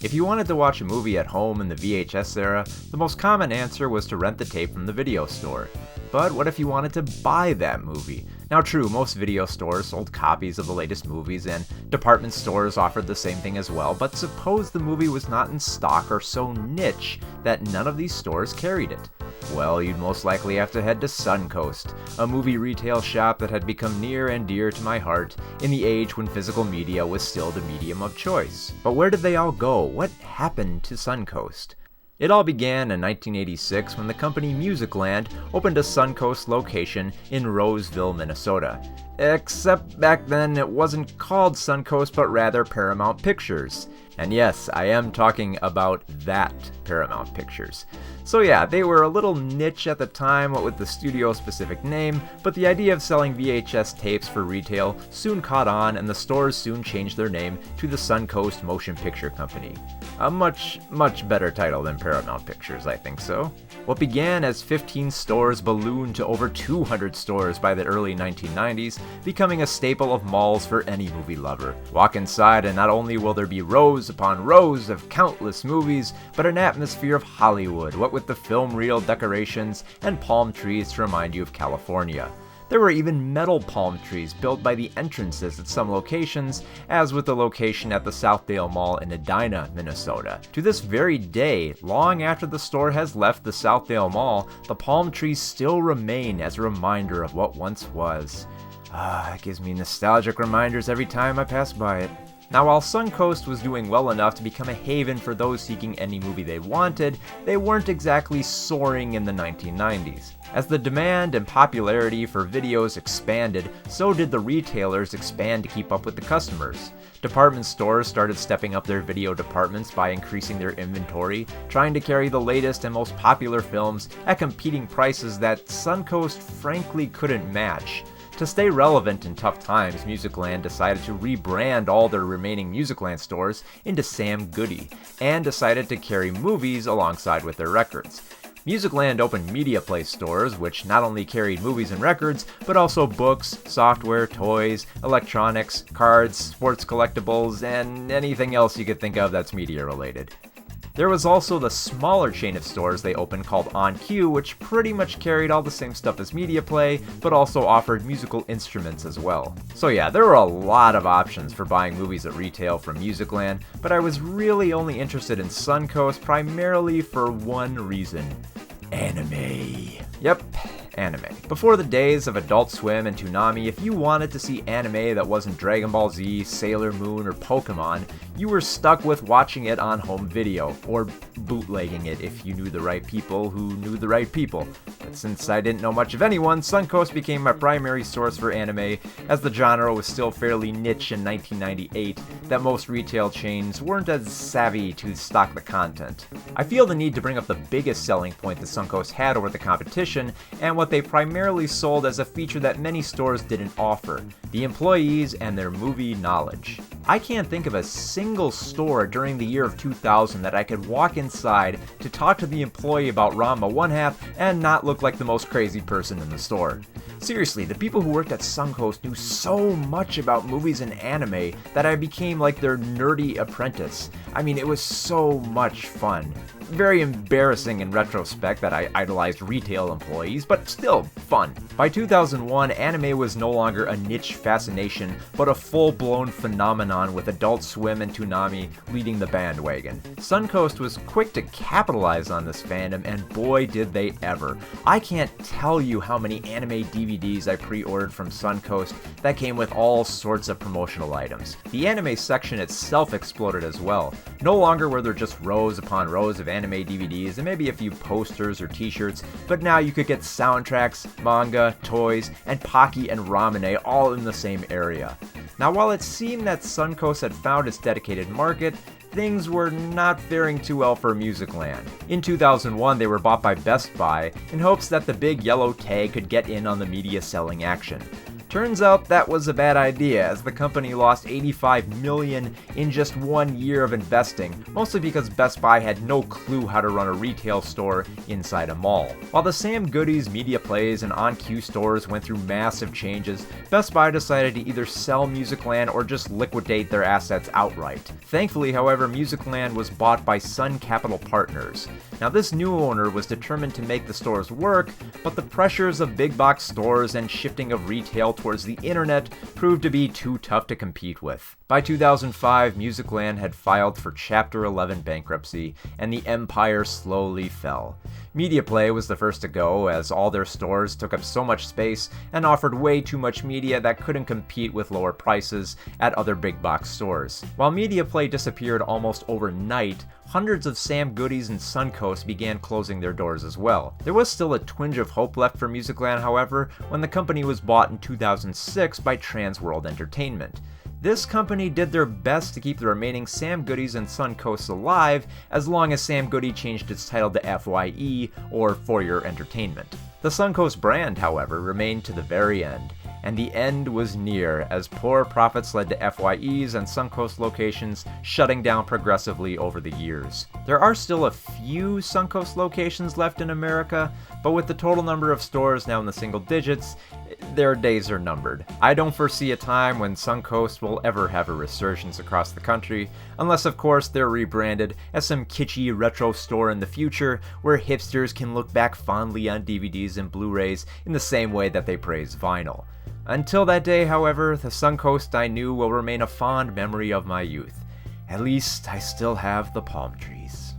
If you wanted to watch a movie at home in the VHS era, the most common answer was to rent the tape from the video store. But what if you wanted to buy that movie? Now true, most video stores sold copies of the latest movies, and department stores offered the same thing as well, but suppose the movie was not in stock or so niche that none of these stores carried it. Well, you'd most likely have to head to Suncoast, a movie retail shop that had become near and dear to my heart in the age when physical media was still the medium of choice. But where did they all go? What happened to Suncoast? It all began in 1986 when the company Musicland opened a Suncoast location in Roseville, Minnesota. Except back then it wasn't called Suncoast but rather Paramount Pictures. And yes, I am talking about that Paramount Pictures. So yeah, they were a little niche at the time, what with the studio-specific name, but the idea of selling VHS tapes for retail soon caught on, and the stores soon changed their name to the Suncoast Motion Picture Company. A much better title than Paramount Pictures, I think so. What began as 15 stores ballooned to over 200 stores by the early 1990s, becoming a staple of malls for any movie lover. Walk inside and not only will there be rows upon rows of countless movies, but an atmosphere of Hollywood, what with the film reel decorations and palm trees to remind you of California. There were even metal palm trees built by the entrances at some locations, as with the location at the Southdale Mall in Edina, Minnesota. To this very day, long after the store has left the Southdale Mall, the palm trees still remain as a reminder of what once was. It gives me nostalgic reminders every time I pass by it. Now, while Suncoast was doing well enough to become a haven for those seeking any movie they wanted, they weren't exactly soaring in the 1990s. As the demand and popularity for videos expanded, so did the retailers expand to keep up with the customers. Department stores started stepping up their video departments by increasing their inventory, trying to carry the latest and most popular films at competing prices that Suncoast frankly couldn't match. To stay relevant in tough times, Musicland decided to rebrand all their remaining Musicland stores into Sam Goody, and decided to carry movies alongside with their records. Musicland opened Media Place stores, which not only carried movies and records, but also books, software, toys, electronics, cards, sports collectibles, and anything else you could think of that's media related. There was also the smaller chain of stores they opened called On Cue, which pretty much carried all the same stuff as Media Play, but also offered musical instruments as well. So yeah, there were a lot of options for buying movies at retail from Musicland, but I was really only interested in Suncoast primarily for one reason: anime. Yep, anime. Before the days of Adult Swim and Toonami, if you wanted to see anime that wasn't Dragon Ball Z, Sailor Moon, or Pokemon, you were stuck with watching it on home video, or bootlegging it if you knew the right people who knew the right people. But since I didn't know much of anyone, Suncoast became my primary source for anime, as the genre was still fairly niche in 1998, that most retail chains weren't as savvy to stock the content. I feel the need to bring up the biggest selling point that Suncoast had over the competition, and what they primarily sold as a feature that many stores didn't offer: the employees and their movie knowledge. I can't think of a single store during the year of 2000 that I could walk inside to talk to the employee about Ranma 1/2 and not look like the most crazy person in the store. Seriously, the people who worked at Suncoast knew so much about movies and anime that I became like their nerdy apprentice. I mean, it was so much fun. Very embarrassing in retrospect that I idolized retail employees, but still fun. By 2001, anime was no longer a niche fascination, but a full-blown phenomenon with Adult Swim and Toonami leading the bandwagon. Suncoast was quick to capitalize on this fandom, and boy did they ever. I can't tell you how many anime DVDs I pre-ordered from Suncoast that came with all sorts of promotional items. The anime section itself exploded as well. No longer were there just rows upon rows of anime DVDs and maybe a few posters or t-shirts, but now you could get soundtracks, manga, toys, and Pocky and Ramune all in the same area. Now, while it seemed that Suncoast had found its dedicated market, things were not faring too well for Musicland. In 2001, they were bought by Best Buy in hopes that the big yellow tag could get in on the media selling action. Turns out that was a bad idea, as the company lost $85 million in just 1 year of investing, mostly because Best Buy had no clue how to run a retail store inside a mall. While the Sam Goody's, Media Plays, and On-Q stores went through massive changes, Best Buy decided to either sell Musicland or just liquidate their assets outright. Thankfully, however, Musicland was bought by Sun Capital Partners. Now, this new owner was determined to make the stores work, but the pressures of big box stores and shifting of retail towards the internet proved to be too tough to compete with. By 2005, Musicland had filed for Chapter 11 bankruptcy, and the empire slowly fell. MediaPlay was the first to go, as all their stores took up so much space and offered way too much media that couldn't compete with lower prices at other big box stores. While MediaPlay disappeared almost overnight, hundreds of Sam Goody's and Suncoast began closing their doors as well. There was still a twinge of hope left for Musicland, however, when the company was bought in 2006 by Transworld Entertainment. This company did their best to keep the remaining Sam Goody's and Suncoast alive, as long as Sam Goody changed its title to FYE, or For Your Entertainment. The Suncoast brand, however, remained to the very end, and the end was near, as poor profits led to FYE's and Suncoast locations shutting down progressively over the years. There are still a few Suncoast locations left in America, but with the total number of stores now in the single digits, their days are numbered. I don't foresee a time when Suncoast will ever have a resurgence across the country, unless of course they're rebranded as some kitschy retro store in the future where hipsters can look back fondly on DVDs and Blu-rays in the same way that they praise vinyl. Until that day, however, the Suncoast I knew will remain a fond memory of my youth. At least I still have the palm trees.